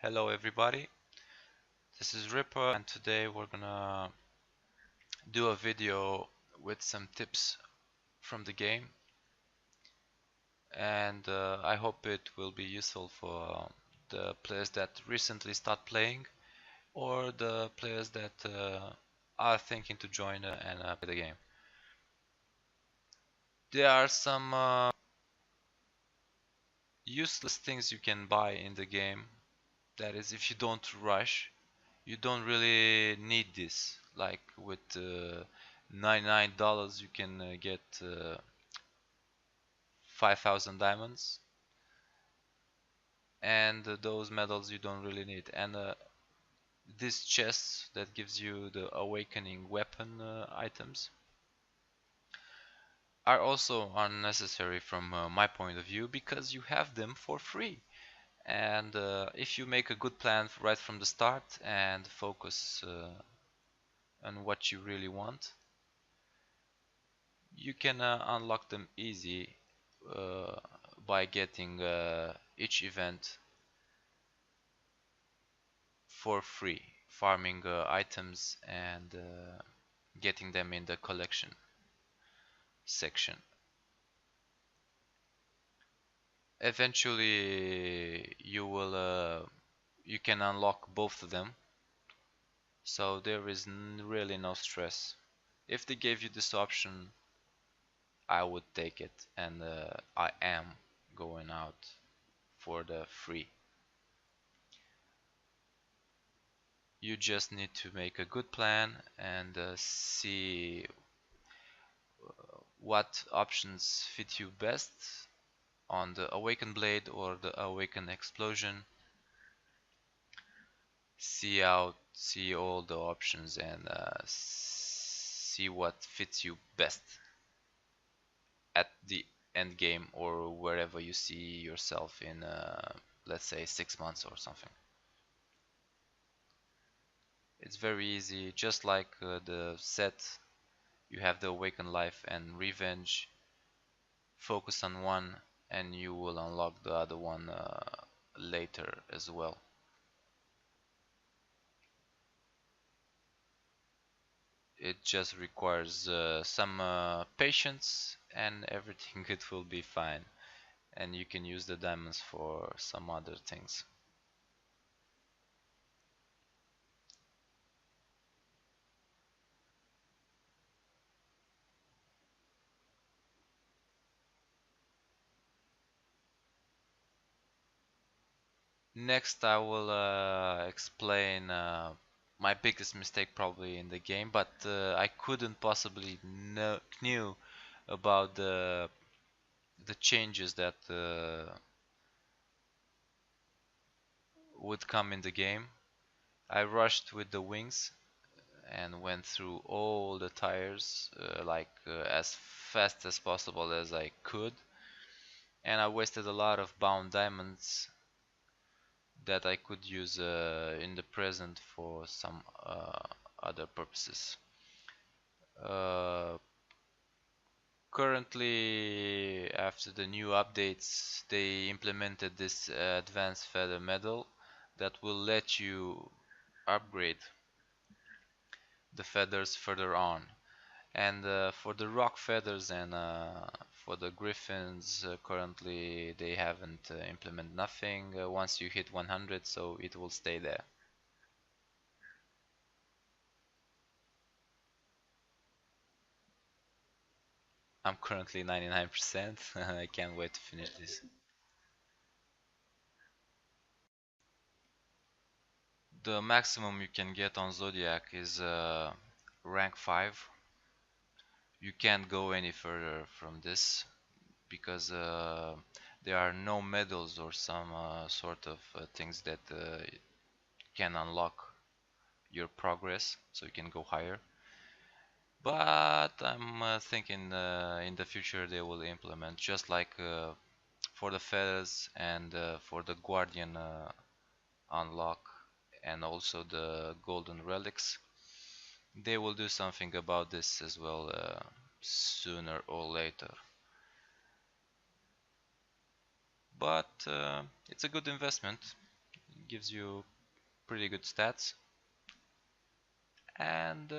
Hello everybody, this is Ripper and today we're gonna do a video with some tips from the game, and I hope it will be useful for the players that recently start playing or the players that are thinking to join and play the game. There are some useless things you can buy in the game. That is, if you don't rush, you don't really need this. Like with $99 you can get 5,000 diamonds, and those medals you don't really need. And this chest that gives you the awakening weapon items are also unnecessary from my point of view, because you have them for free. And if you make a good plan right from the start and focus on what you really want, you can unlock them easy uh, by getting each event for free, farming items and getting them in the collection section. Eventually you can unlock both of them, so there is really no stress. If they gave you this option, I would take it, and I am going out for the free. You just need to make a good plan and see what options fit you best on the awakened blade or the awakened explosion. See all the options and see what fits you best at the end game, or wherever you see yourself in let's say 6 months or something. It's very easy, just like the set. You have the awakened life and revenge. Focus on one and you will unlock the other one later as well. It just requires some patience, and everything it will be fine, and you can use the diamonds for some other things. Next I will explain my biggest mistake probably in the game, but I couldn't possibly knew about the changes that would come in the game. I rushed with the wings and went through all the tires as fast as possible as I could, and I wasted a lot of bound diamonds that I could use in the present for some other purposes. Uh, Currently, after the new updates, they implemented this advanced feather medal that will let you upgrade the feathers further on. And for the rock feathers and for the griffins, currently they haven't implemented nothing once you hit 100, so it will stay there. I'm currently 99%. I can't wait to finish this. The maximum you can get on Zodiac is rank 5. You can't go any further from this, because there are no medals or some sort of things that can unlock your progress, so you can go higher. But I'm thinking in the future they will implement, just like for the feathers and for the guardian unlock, and also the golden relics, They will do something about this as well sooner or later. But it's a good investment. It gives you pretty good stats, and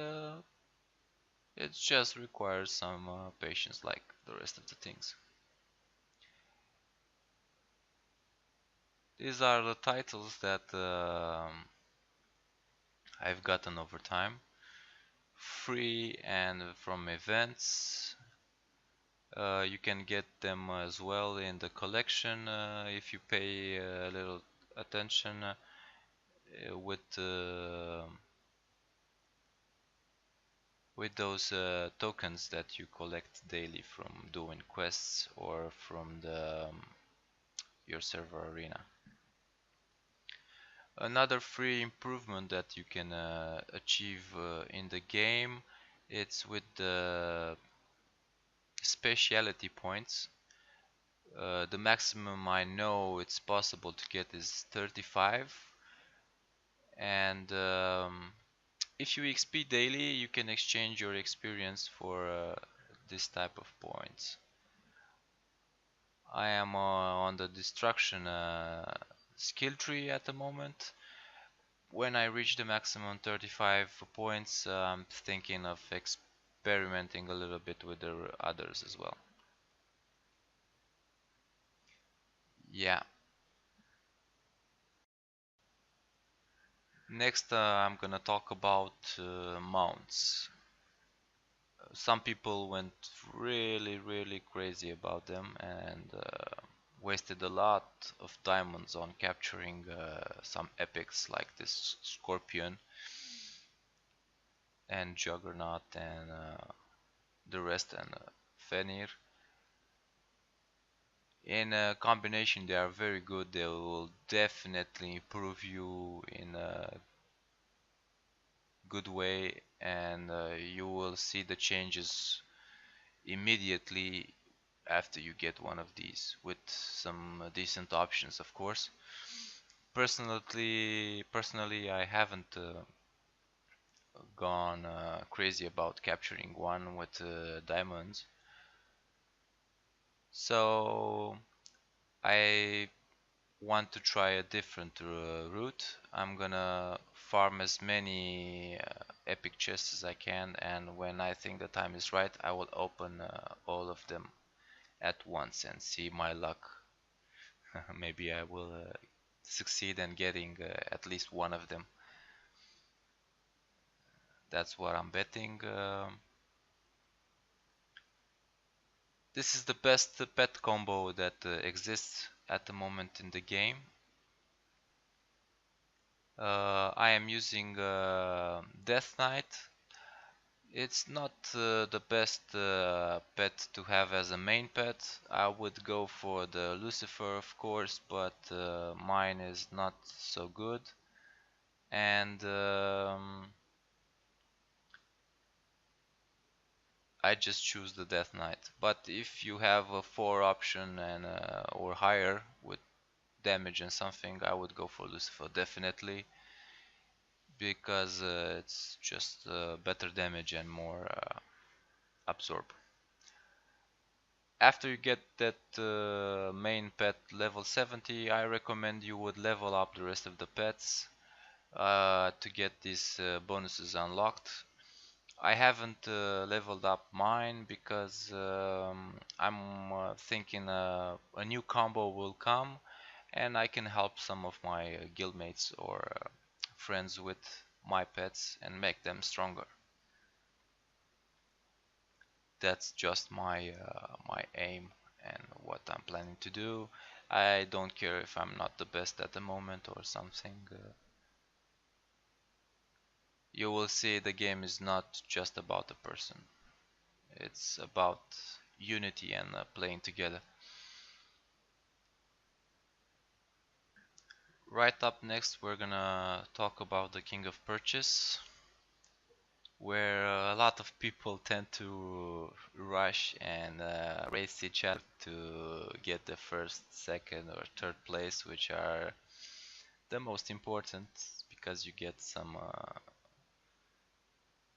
it just requires some patience, like the rest of the things. These are the titles that I've gotten over time, free and from events. You can get them as well in the collection if you pay a little attention with those tokens that you collect daily from doing quests or from your server arena. Another free improvement that you can achieve in the game, it's with the speciality points. The maximum I know it's possible to get is 35, and if you XP daily, you can exchange your experience for this type of points. I am on the destruction skill tree at the moment. When I reach the maximum 35 points, I'm thinking of experimenting a little bit with the others as well. Yeah. Next, I'm gonna talk about mounts. Some people went really crazy about them and wasted a lot of diamonds on capturing some epics like this Scorpion and Juggernaut and the rest and Fenrir. In a combination, they are very good. They will definitely improve you in a good way, and you will see the changes immediately after you get one of these with some decent options, of course. Personally, I haven't gone crazy about capturing one with diamonds, so I want to try a different route. I'm gonna farm as many epic chests as I can, and when I think the time is right, I will open all of them at once and see my luck. Maybe I will succeed in getting at least one of them. That's what I'm betting. This is the best pet combo that exists at the moment in the game. I am using Death Knight. It's not the best pet to have as a main pet. I would go for the Lucifer, of course, but mine is not so good. And I just choose the Death Knight. But if you have a 4 option and or higher with damage and something, I would go for Lucifer definitely, because it's just better damage and more absorb. After you get that main pet level 70, I recommend you would level up the rest of the pets to get these bonuses unlocked. I haven't leveled up mine because I'm thinking a new combo will come and I can help some of my guildmates or friends with my pets and make them stronger. That's just my aim and what I'm planning to do. I don't care if I'm not the best at the moment or something. You will see the game is not just about a person. It's about unity and playing together. Right up next, we're gonna talk about the King of Purchase, where a lot of people tend to rush and race each other to get the first, second, or third place, which are the most important because you get some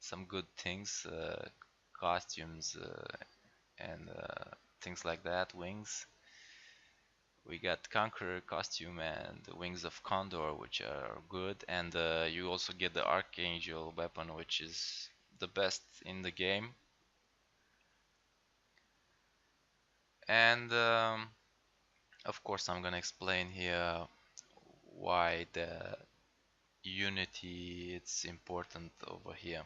some good things, costumes and things like that, wings. We got Conqueror costume and the Wings of Condor, which are good, and you also get the Archangel weapon, which is the best in the game. And of course, I'm gonna explain here why the unity it's important over here.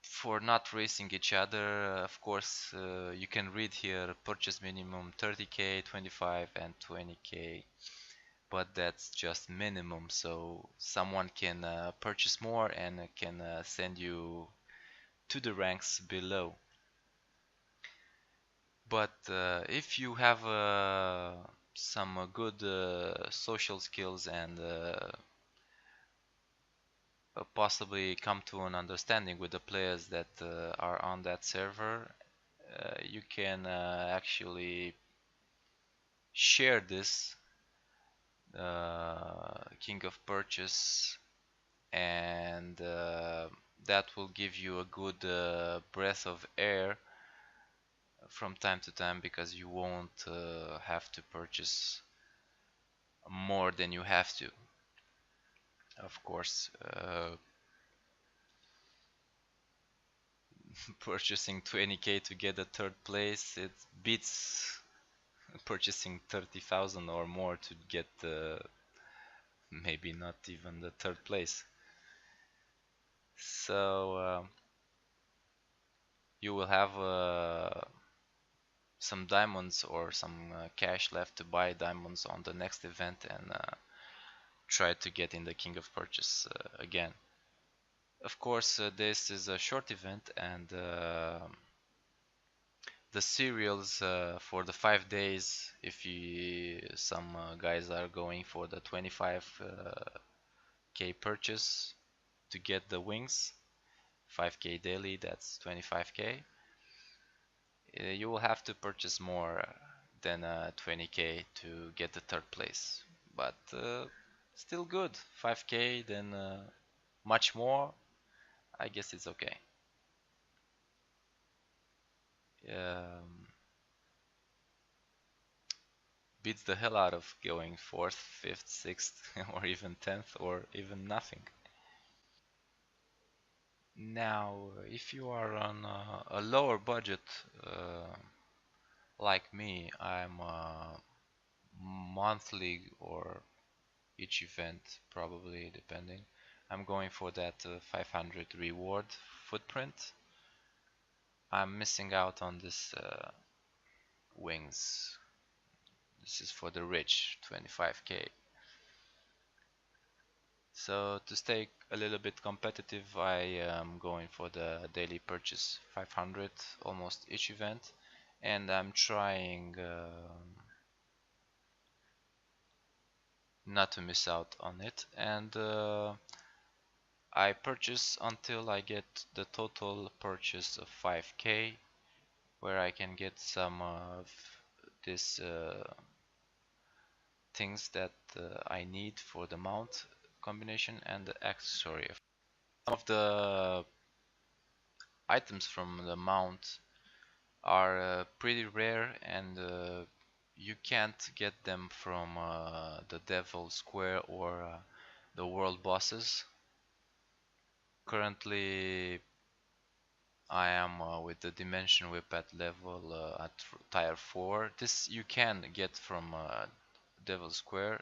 For not racing each other, of course, you can read here purchase minimum 30k, 25 and 20k, but that's just minimum, so someone can purchase more and can send you to the ranks below. But if you have some good social skills and possibly come to an understanding with the players that are on that server, you can actually share this King of Purchase, and that will give you a good breath of air from time to time, because you won't have to purchase more than you have to. Of course, purchasing 20k to get a third place, it beats purchasing 30,000 or more to get maybe not even the third place. So you will have some diamonds or some cash left to buy diamonds on the next event, and try to get in the King of Purchase again. Of course, this is a short event, and the cereals for the 5 days, if you some guys are going for the 25k purchase to get the wings, 5k daily, that's 25k. You will have to purchase more than 20k to get the third place, but still good. 5k, then much more, I guess it's okay. um, Beats the hell out of going fourth, fifth, sixth, or even 10th, or even nothing. Now, if you are on a lower budget, uh, like me, I'm monthly or each event, probably depending. I'm going for that 500 reward footprint. I'm missing out on this wings. This is for the rich, 25k. So to stay a little bit competitive, I am going for the daily purchase 500 almost each event, and I'm trying not to miss out on it, and I purchase until I get the total purchase of 5k, where I can get some of these things that I need for the mount combination and the accessory. Some of the items from the mount are pretty rare, and you can't get them from the Devil Square or the world bosses. Currently, I am with the Dimension Whip at level at tier 4. This you can get from Devil Square.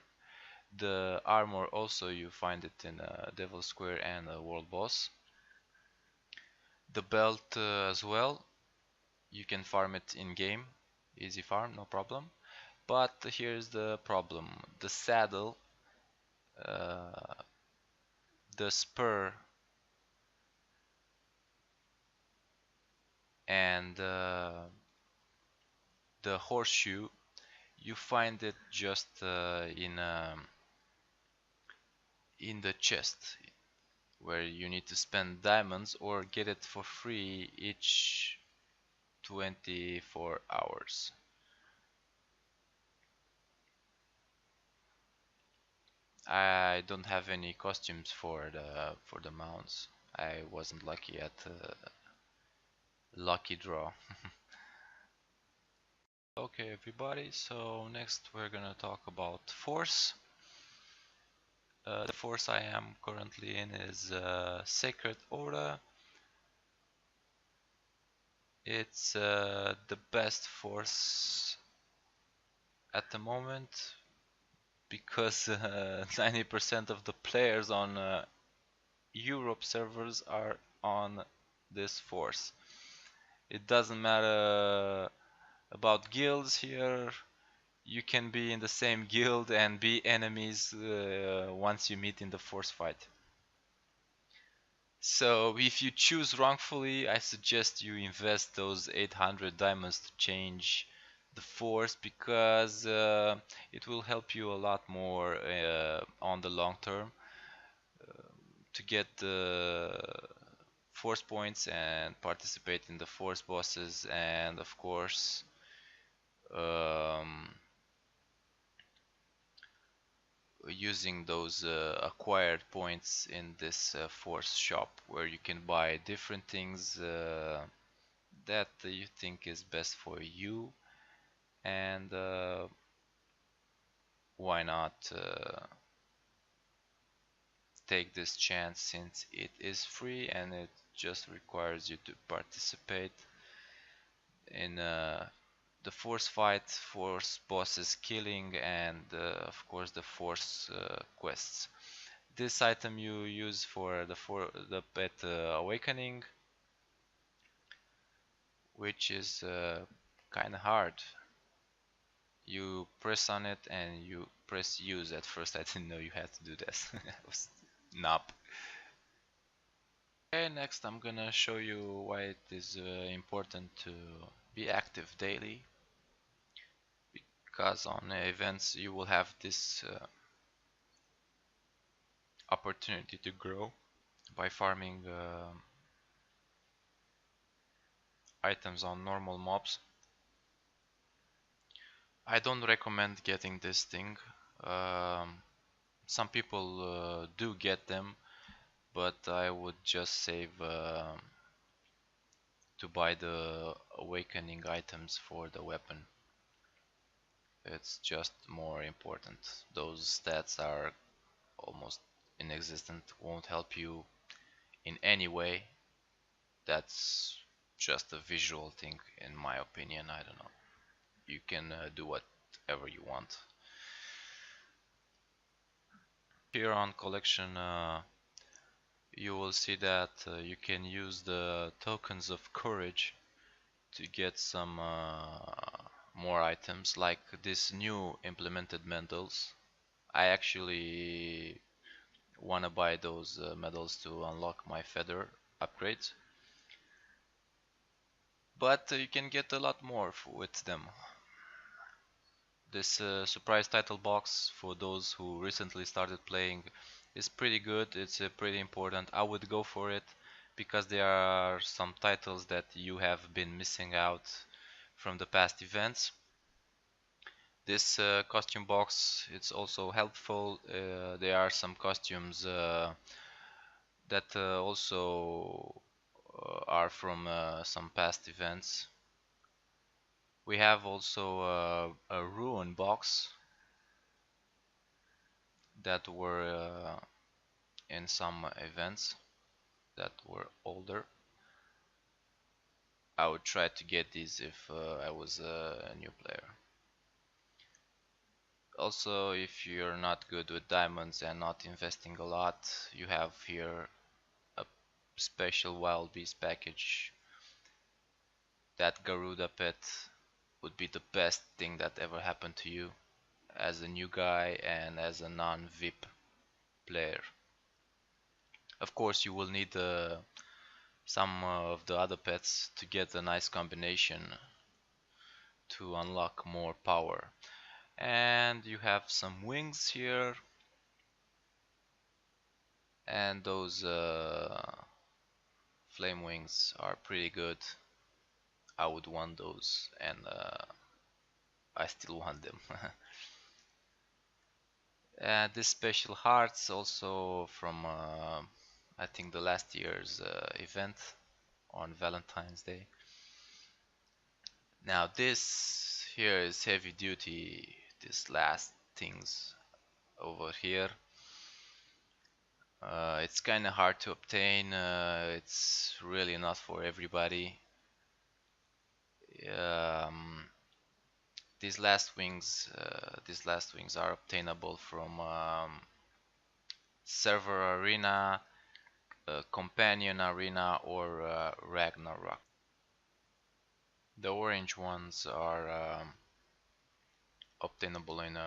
The armor also you find it in Devil Square and World Boss. The belt as well, you can farm it in game, easy farm, no problem. But here's the problem: the saddle, uh, the spur, and the horseshoe. You find it just in the chest, where you need to spend diamonds or get it for free each 24 hours. I don't have any costumes for the mounts. I wasn't lucky at lucky draw. Okay, everybody, so next we're gonna talk about force. The force I am currently in is Sacred Aura. It's the best force at the moment because 90% of the players on Europe servers are on this force. It doesn't matter about guilds here. You can be in the same guild and be enemies once you meet in the force fight. So if you choose wrongfully, I suggest you invest those 800 diamonds to change the force because it will help you a lot more on the long term to get the force points and participate in the force bosses, and of course um, using those acquired points in this force shop where you can buy different things that you think is best for you, and why not take this chance since it is free and it just requires you to participate in the force fight, force bosses killing, and of course the force quests. This item you use for the pet awakening, which is kind of hard. You press on it and you press use. At first I didn't know you had to do this. I was nope. Okay, next I'm gonna show you why it is important to be active daily, because on events you will have this opportunity to grow by farming items on normal mobs. I don't recommend getting this thing. Um, some people do get them, but I would just save to buy the awakening items for the weapon. It's just more important. Those stats are almost inexistent, won't help you in any way. That's just a visual thing in my opinion. I don't know. You can do whatever you want. Here on collection you will see that you can use the tokens of courage to get some more items like this new implemented medals. I actually wanna buy those medals to unlock my feather upgrades, but you can get a lot more with them. This surprise title box for those who recently started playing is pretty good. It's pretty important. I would go for it because there are some titles that you have been missing out from the past events. This costume box, it's also helpful. There are some costumes that also are from some past events. We have also a ruin box that were in some events that were older. I would try to get these if I was a new player. Also, if you're not good with diamonds and not investing a lot, you have here a special wild beast package. That Garuda pet would be the best thing that ever happened to you as a new guy and as a non-VIP player. Of course, you will need some of the other pets to get a nice combination to unlock more power. And you have some wings here, and those flame wings are pretty good. I would want those, and I still want them. And this special hearts also from I think the last year's event on Valentine's Day. Now this here is heavy duty. This last things over here. It's kind of hard to obtain. It's really not for everybody. Um, these last wings are obtainable from Server Arena, Companion Arena, or Ragnarok. The orange ones are obtainable in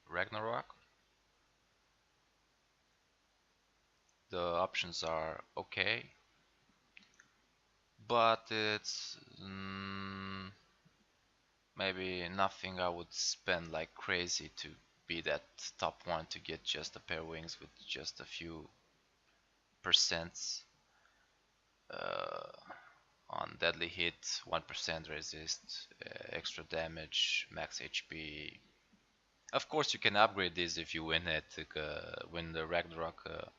Ragnarok. The options are okay, but it's maybe nothing I would spend like crazy to be that top one to get just a pair of wings with just a few percents uh, on deadly hit, 1% resist, extra damage, max HP. Of course, you can upgrade this if you win it, win the Ragnarok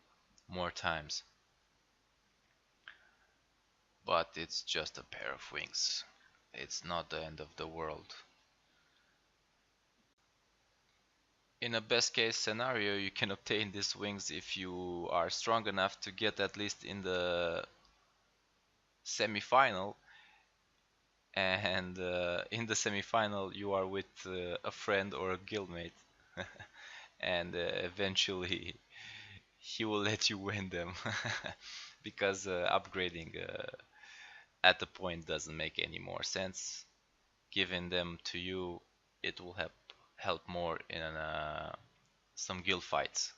more times, but it's just a pair of wings. It's not the end of the world. In a best case scenario, you can obtain these wings if you are strong enough to get at least in the semi-final, and in the semi-final you are with a friend or a guildmate, and eventually he will let you win them because upgrading at the point doesn't make any more sense. Giving them to you, it will help more in some guild fights.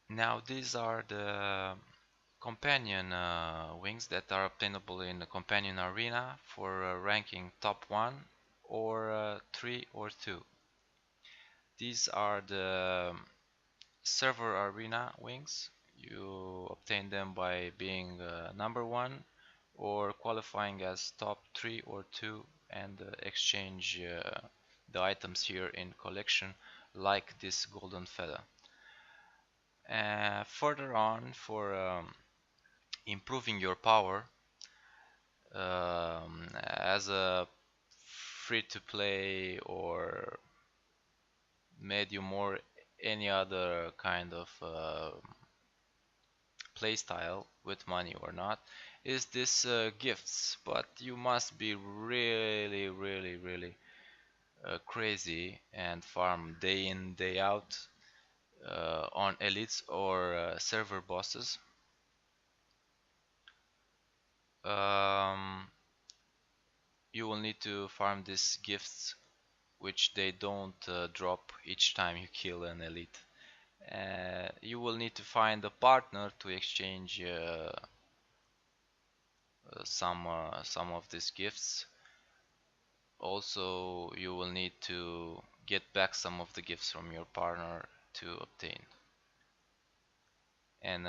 Now these are the companion wings that are obtainable in the companion arena for ranking top 1 or 3 or 2. These are the server arena wings. You obtain them by being number 1 or qualifying as top 3 or 2, and exchange the items here in collection, like this golden feather. Further on, for improving your power as a free to play or medium or any other kind of playstyle, with money or not, is this gifts. But you must be really crazy and farm day in day out on elites or server bosses. um, you will need to farm these gifts, which they don't drop each time you kill an elite. You will need to find a partner to exchange some of these gifts. Also, you will need to get back some of the gifts from your partner to obtain. And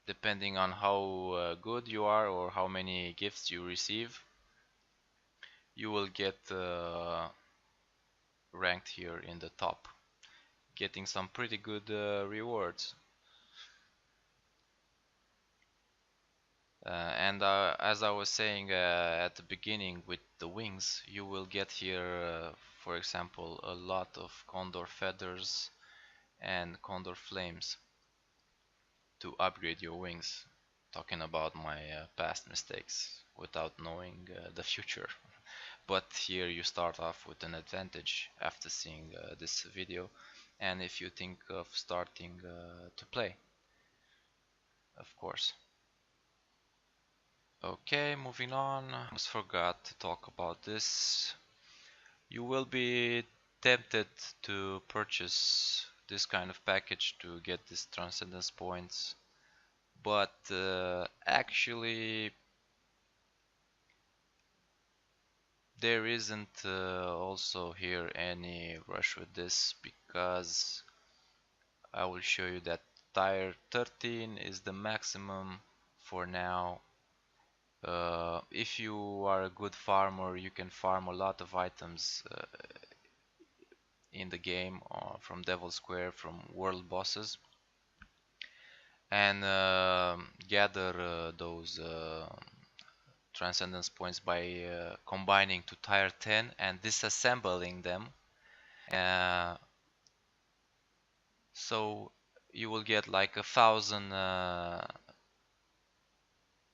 depending on how good you are or how many gifts you receive, you will get ranked here in the top, getting some pretty good rewards. And as I was saying at the beginning with the wings, you will get here, for example, a lot of condor feathers and condor flames to upgrade your wings. Talking about my past mistakes without knowing the future. But here you start off with an advantage after seeing this video, and if you think of starting to play, of course. Okay, moving on. I almost forgot to talk about this. You will be tempted to purchase this kind of package to get these Transcendence points, but actually there isn't also here any rush with this, because I will show you that tier 13 is the maximum for now. If you are a good farmer, you can farm a lot of items in the game from Devil Square, from world bosses. and gather those Transcendence points by combining to tier 10 and disassembling them. Uh, so you will get like 1,000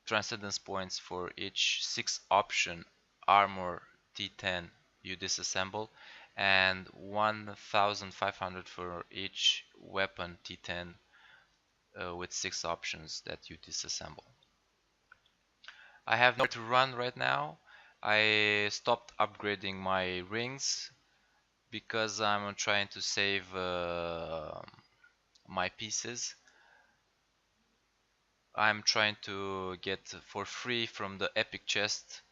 Transcendence points for each 6 option armor T10 you disassemble, and 1,500 for each weapon T10 with 6 options that you disassemble. I have nowhere to run right now. I stopped upgrading my rings because I'm trying to save my pieces. I'm trying to get for free from the epic chest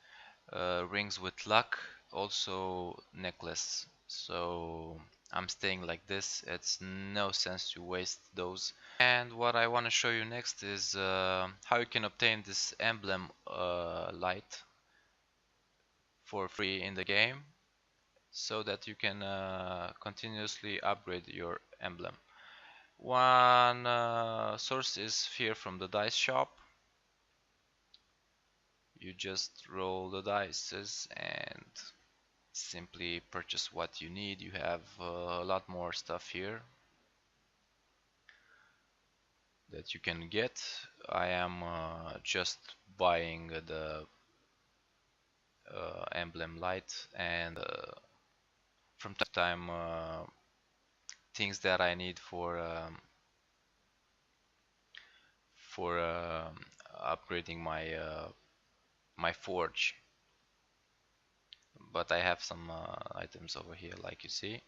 rings with luck, also necklace. So I'm staying like this. It's no sense to waste those. And what I want to show you next is how you can obtain this emblem light for free in the game, so that you can continuously upgrade your emblem. One source is here from the dice shop. You just roll the dice and simply purchase what you need. You have a lot more stuff here that you can get. I am just buying the emblem light, and from time to time things that I need for upgrading my forge. But I have some items over here, like you see.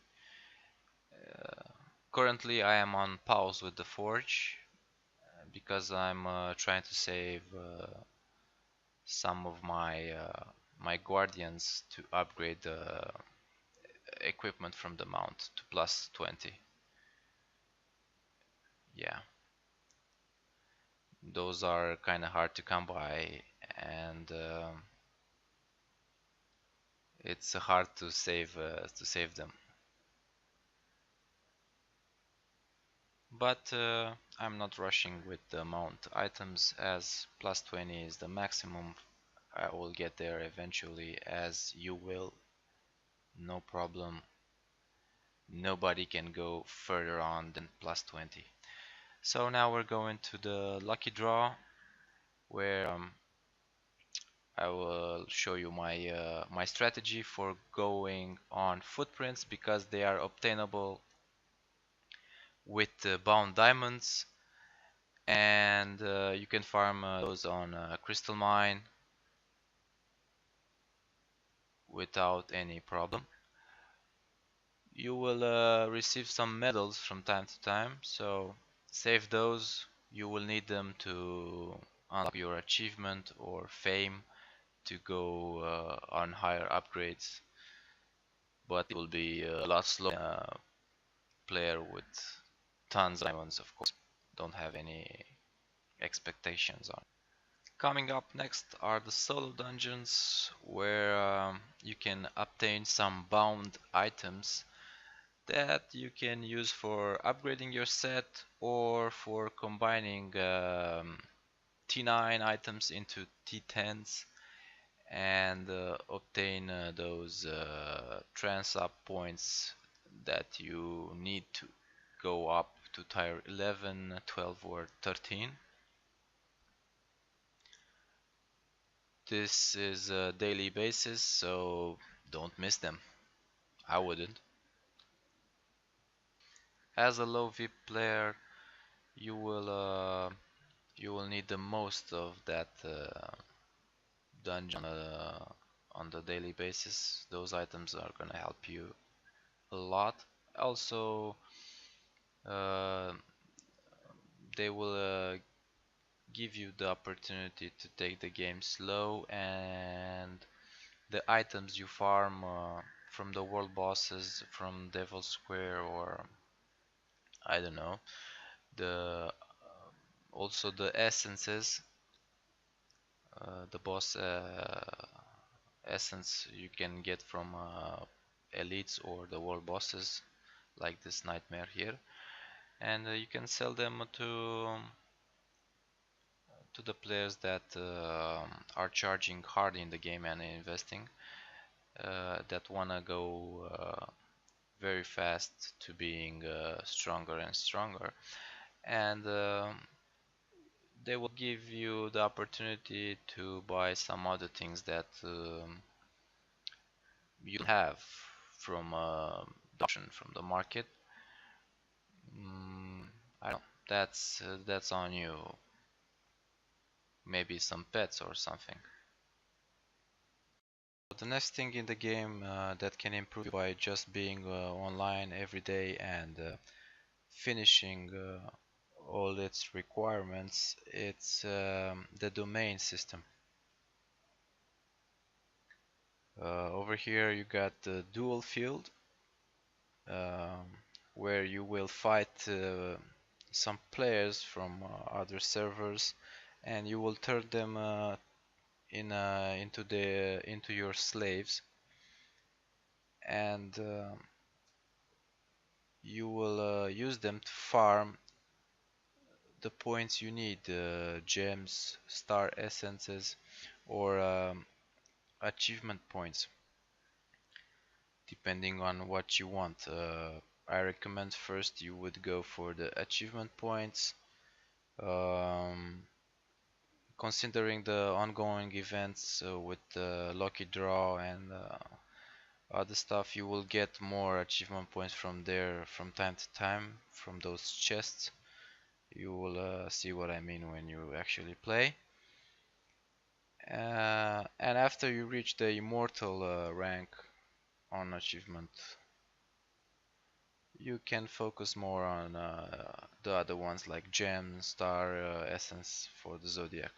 Currently I am on pause with the forge because I'm trying to save some of my guardians to upgrade the equipment from the mount to plus 20. Yeah, those are kind of hard to come by, and it's hard to save them. But I'm not rushing with the mount items, as plus 20 is the maximum. I will get there eventually, as you will. No problem. Nobody can go further on than plus 20. So now we're going to the lucky draw, where I will show you my strategy for going on footprints, because they are obtainable with bound diamonds, and you can farm those on crystal mine without any problem. You will receive some medals from time to time, so save those. You will need them to unlock your achievement or fame to go on higher upgrades, but it will be a lot slower than a player with tons of diamonds, of course. Don't have any expectations on. Coming up next are the solo dungeons, where you can obtain some bound items that you can use for upgrading your set, or for combining T9 items into T10s, and obtain those trans up points that you need to go up to tier 11, 12 or 13. This is a daily basis, so don't miss them. I wouldn't. As a low VIP player, you will need the most of that dungeon on the daily basis. Those items are gonna help you a lot. Also, uh, they will give you the opportunity to take the game slow, and the items you farm from the world bosses, from Devil's Square, or I don't know, the also the essences, the boss essence you can get from elites or the world bosses, like this nightmare here, and you can sell them to to the players that are charging hard in the game and investing, that wanna go very fast to being stronger and stronger, and they will give you the opportunity to buy some other things that you have from the option from the market. I don't know. That's on you. Maybe some pets or something. The next thing in the game that can improve by just being online every day and finishing all its requirements, it's the domain system. Over here you got the dual field, um, where you will fight some players from other servers, and you will turn them into your slaves, and you will use them to farm the points you need, gems, star essences, or achievement points, depending on what you want. I recommend first you would go for the achievement points. Um, Considering the ongoing events with the lucky draw and other stuff, you will get more achievement points from there from time to time from those chests. You will see what I mean when you actually play. And after you reach the immortal rank on achievement, you can focus more on the other ones like gem, star, essence for the zodiac.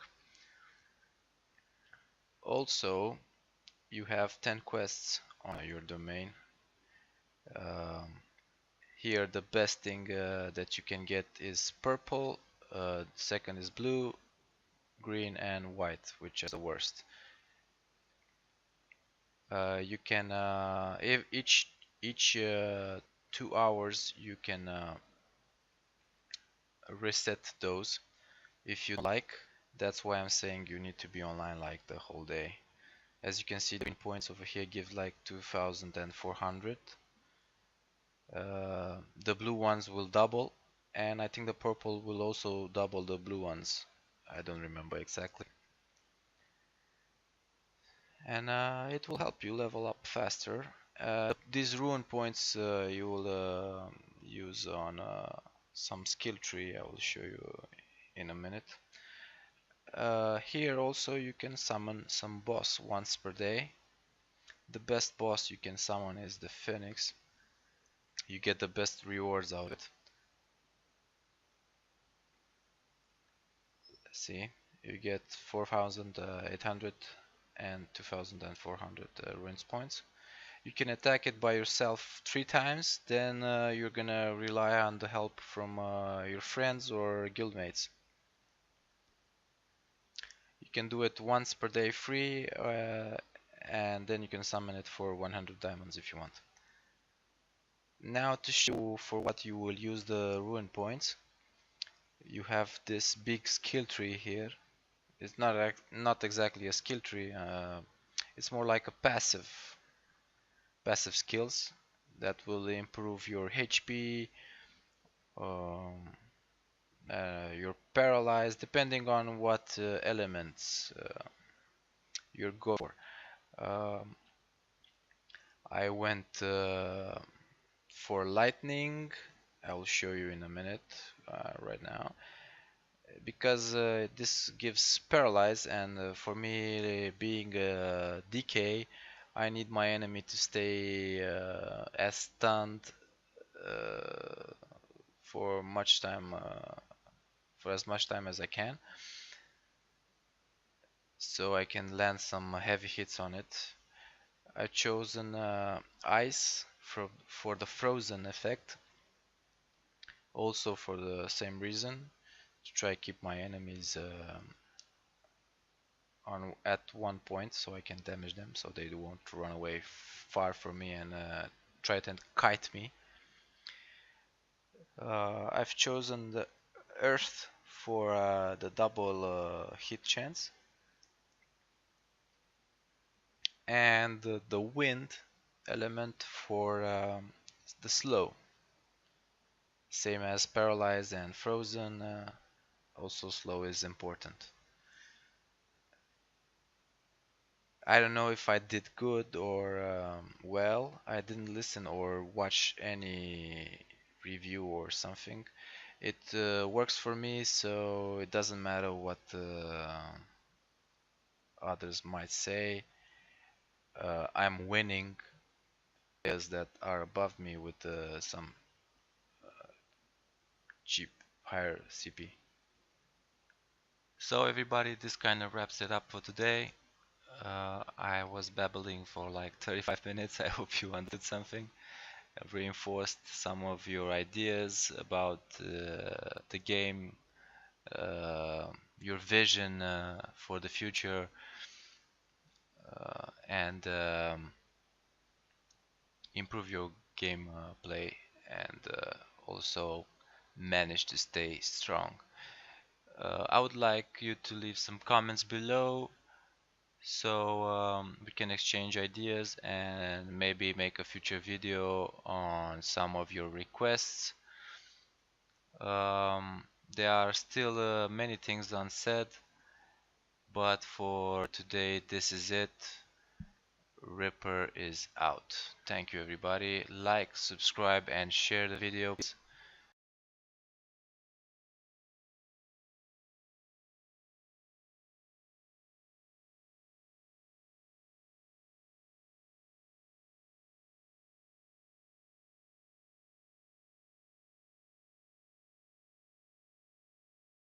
Also, you have 10 quests on your domain. Um, Here the best thing that you can get is purple, second is blue, green and white, which is the worst. You can if each 2 hours you can reset those if you like. That's why I'm saying you need to be online like the whole day. As you can see, the green points over here give like 2,400. The blue ones will double, and I think the purple will also double the blue ones. I don't remember exactly. And it will help you level up faster. These rune points you will use on some skill tree. I will show you in a minute. Here also you can summon some boss once per day. The best boss you can summon is the Phoenix. You get the best rewards out of it. See, you get 4,800 and 2,400 runes points. You can attack it by yourself 3 times, then you're gonna rely on the help from your friends or guildmates. You can do it once per day free, and then you can summon it for 100 diamonds if you want. Now to show for what you will use the ruin points, you have this big skill tree here. It's not exactly a skill tree. It's more like a passive skills that will improve your HP, um, you're paralyzed, depending on what elements you're going for. Um, I went for lightning. I will show you in a minute, right now, because this gives paralyze, and for me being DK, I need my enemy to stay as stunned uh, for much time, for as much time as I can, so I can land some heavy hits on it. I've chosen ice for the frozen effect, also for the same reason, to try keep my enemies on at one point so I can damage them so they won't run away far from me and try to kite me. I've chosen the earth for the double hit chance, and the wind element for the slow, same as paralyzed and frozen. Also slow is important. I don't know if I did good or well. I didn't listen or watch any review or something. It works for me, so it doesn't matter what others might say. I'm winning players that are above me with some cheap higher CP. So everybody, this kind of wraps it up for today. I was babbling for like 35 minutes. I hope you understood something. I've reinforced some of your ideas about the game, uh, your vision for the future, and improve your game play, and also manage to stay strong. I would like you to leave some comments below so we can exchange ideas and maybe make a future video on some of your requests. There are still many things unsaid, but for today, this is it. Ripper is out. Thank you, everybody. Like, subscribe, and share the video.